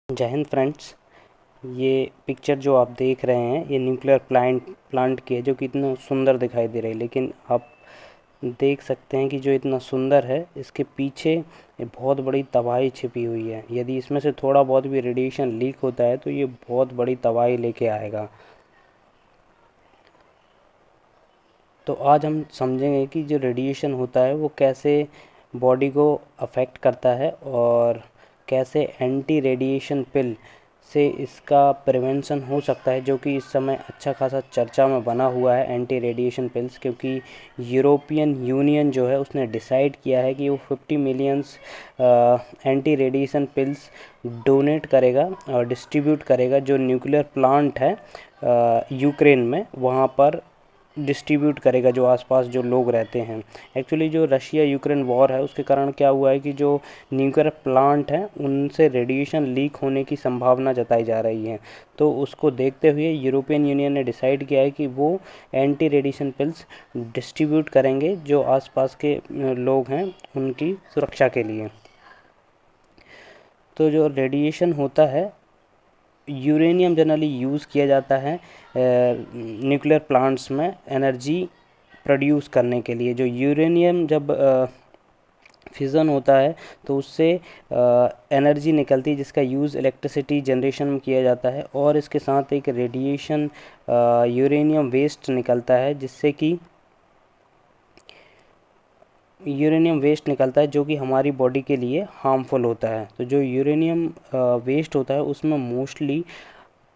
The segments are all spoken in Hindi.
जय हिंद फ्रेंड्स। ये पिक्चर जो आप देख रहे हैं ये न्यूक्लियर प्लांट की है, जो कि इतना सुंदर दिखाई दे रही है। लेकिन आप देख सकते हैं कि जो इतना सुंदर है इसके पीछे बहुत बड़ी तबाही छिपी हुई है। यदि इसमें से थोड़ा बहुत भी रेडिएशन लीक होता है तो ये बहुत बड़ी तबाही लेके आएगा। तो आज हम समझेंगे कि जो रेडिएशन होता है वो कैसे बॉडी को अफेक्ट करता है और कैसे एंटी रेडिएशन पिल से इसका प्रिवेंशन हो सकता है, जो कि इस समय अच्छा खासा चर्चा में बना हुआ है एंटी रेडिएशन पिल्स। क्योंकि यूरोपियन यूनियन जो है उसने डिसाइड किया है कि वो 50 millions anti radiation pills donate करेगा और डिस्ट्रीब्यूट करेगा, जो न्यूक्लियर प्लांट है यूक्रेन में, वहाँ पर डिस्ट्रीब्यूट करेगा जो आसपास जो लोग रहते हैं। एक्चुअली जो रशिया यूक्रेन वॉर है उसके कारण क्या हुआ है कि जो न्यूक्लियर प्लांट हैं उनसे रेडिएशन लीक होने की संभावना जताई जा रही है। तो उसको देखते हुए यूरोपियन यूनियन ने डिसाइड किया है कि वो एंटी रेडिएशन पिल्स डिस्ट्रीब्यूट करेंगे जो आसपास के लोग हैं उनकी सुरक्षा के लिए। तो जो रेडिएशन होता है, यूरेनियम जनरली यूज़ किया जाता है न्यूक्लियर प्लांट्स में एनर्जी प्रोड्यूस करने के लिए। जो यूरेनियम जब फिज़न होता है तो उससे एनर्जी निकलती है जिसका यूज़ इलेक्ट्रिसिटी जनरेशन में किया जाता है। और इसके साथ एक रेडिएशन यूरेनियम वेस्ट निकलता है, जिससे कि यूरेनियम वेस्ट निकलता है जो कि हमारी बॉडी के लिए हार्मफुल होता है। तो जो यूरेनियम वेस्ट होता है उसमें मोस्टली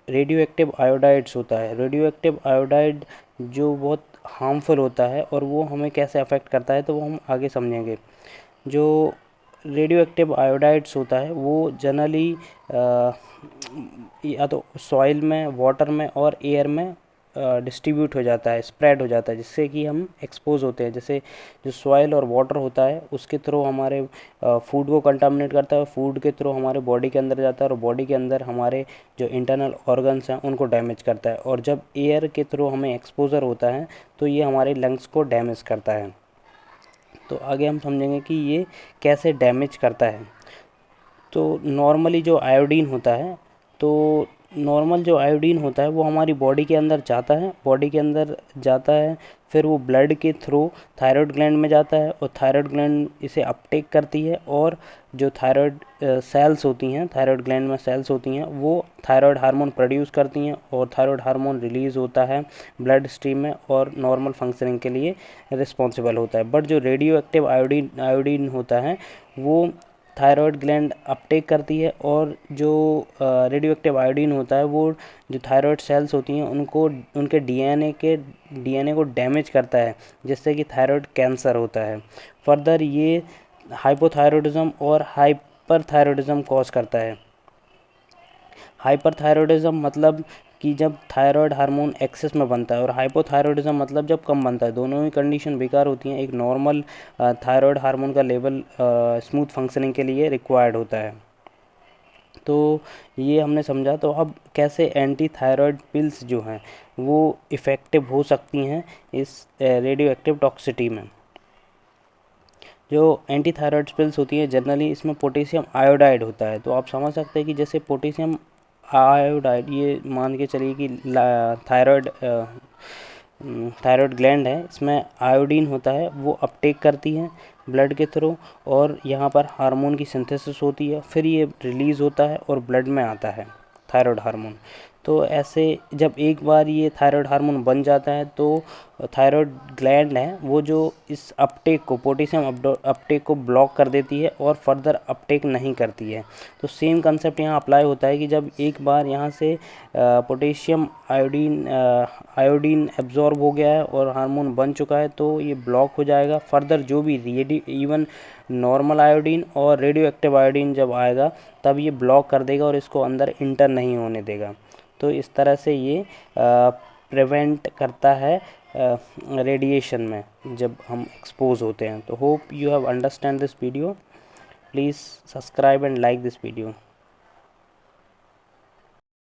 रेडियो एक्टिव आयोडाइड्स होता है। रेडियो एक्टिव आयोडाइड जो बहुत हार्मफुल होता है और वो हमें कैसे अफेक्ट करता है तो वो हम आगे समझेंगे। जो रेडियो एक्टिव आयोडाइड्स होता है वो जनरली या तो सॉइल में, वाटर में और एयर में डिस्ट्रीब्यूट हो जाता है, स्प्रेड हो जाता है, जिससे कि हम एक्सपोज होते हैं। जैसे जो सॉइल और वाटर होता है उसके थ्रू हमारे फूड को कंटामिनेट करता है, फूड के थ्रू हमारे बॉडी के अंदर जाता है और बॉडी के अंदर हमारे जो इंटरनल ऑर्गन्स हैं उनको डैमेज करता है। और जब एयर के थ्रू हमें एक्सपोजर होता है तो ये हमारे लंग्स को डैमेज करता है। तो आगे हम समझेंगे कि ये कैसे डैमेज करता है। तो नॉर्मली जो आयोडीन होता है, तो नॉर्मल जो आयोडीन होता है वो हमारी बॉडी के अंदर जाता है, फिर वो ब्लड के थ्रू थायराइड ग्लैंड में जाता है और थायराइड ग्लैंड इसे अपटेक करती है। और जो थायराइड सेल्स होती हैं, थायराइड ग्लैंड में सेल्स होती हैं, वो थायराइड हार्मोन प्रोड्यूस करती हैं और थायराइड हार्मोन रिलीज़ होता है ब्लड स्ट्रीम में और नॉर्मल फंक्शनिंग के लिए रिस्पॉन्सिबल होता है। बट जो रेडियो एक्टिव आयोडीन होता है वो थायराइड ग्लैंड अपटेक करती है और जो रेडियो एक्टिव आयोडीन होता है वो जो थायराइड सेल्स होती हैं उनको, उनके डीएनए को डैमेज करता है, जिससे कि थायराइड कैंसर होता है। फर्दर ये हाइपोथायरॉयडिज्म और हाइपरथायरॉयडिज्म कॉज करता है। हाइपरथायरॉयडिज्म मतलब कि जब थायराइड हार्मोन एक्सेस में बनता है, और हाइपोथायरॉयडिज्म मतलब जब कम बनता है। दोनों ही कंडीशन बेकार होती हैं। एक नॉर्मल थायराइड हार्मोन का लेवल स्मूथ फंक्शनिंग के लिए रिक्वायर्ड होता है। तो ये हमने समझा। तो अब कैसे एंटी थायराइड पिल्स जो हैं वो इफ़ेक्टिव हो सकती हैं इस रेडियो एक्टिव टॉक्सिटी में। जो एंटी थायराइड पिल्स होती है जनरली इसमें पोटेशियम आयोडाइड होता है। तो आप समझ सकते हैं कि जैसे पोटेशियम आयोडाइड, ये मान के चलिए कि थायराइड थायराइड ग्लैंड है, इसमें आयोडीन होता है, वो अपटेक करती है ब्लड के थ्रू और यहाँ पर हार्मोन की सिंथेसिस होती है, फिर ये रिलीज़ होता है और ब्लड में आता है थायराइड हार्मोन। तो ऐसे जब एक बार ये थायराइड हार्मोन बन जाता है तो थायराइड ग्लैंड है वो जो इस अपटेक को, पोटेशियम अपटेक को ब्लॉक कर देती है और फर्दर अपटेक नहीं करती है। तो सेम कंसेप्ट यहाँ अप्लाई होता है कि जब एक बार यहाँ से पोटेशियम आयोडीन एब्जॉर्ब हो गया है और हार्मोन बन चुका है तो ये ब्लॉक हो जाएगा। फर्दर जो भी इवन नॉर्मल आयोडीन और रेडियो एक्टिव आयोडीन जब आएगा तब ये ब्लॉक कर देगा और इसको अंदर इंटर नहीं होने देगा। तो इस तरह से ये प्रिवेंट करता है रेडिएशन में जब हम एक्सपोज होते हैं। तो hope you have understand this video. Please subscribe and like this video.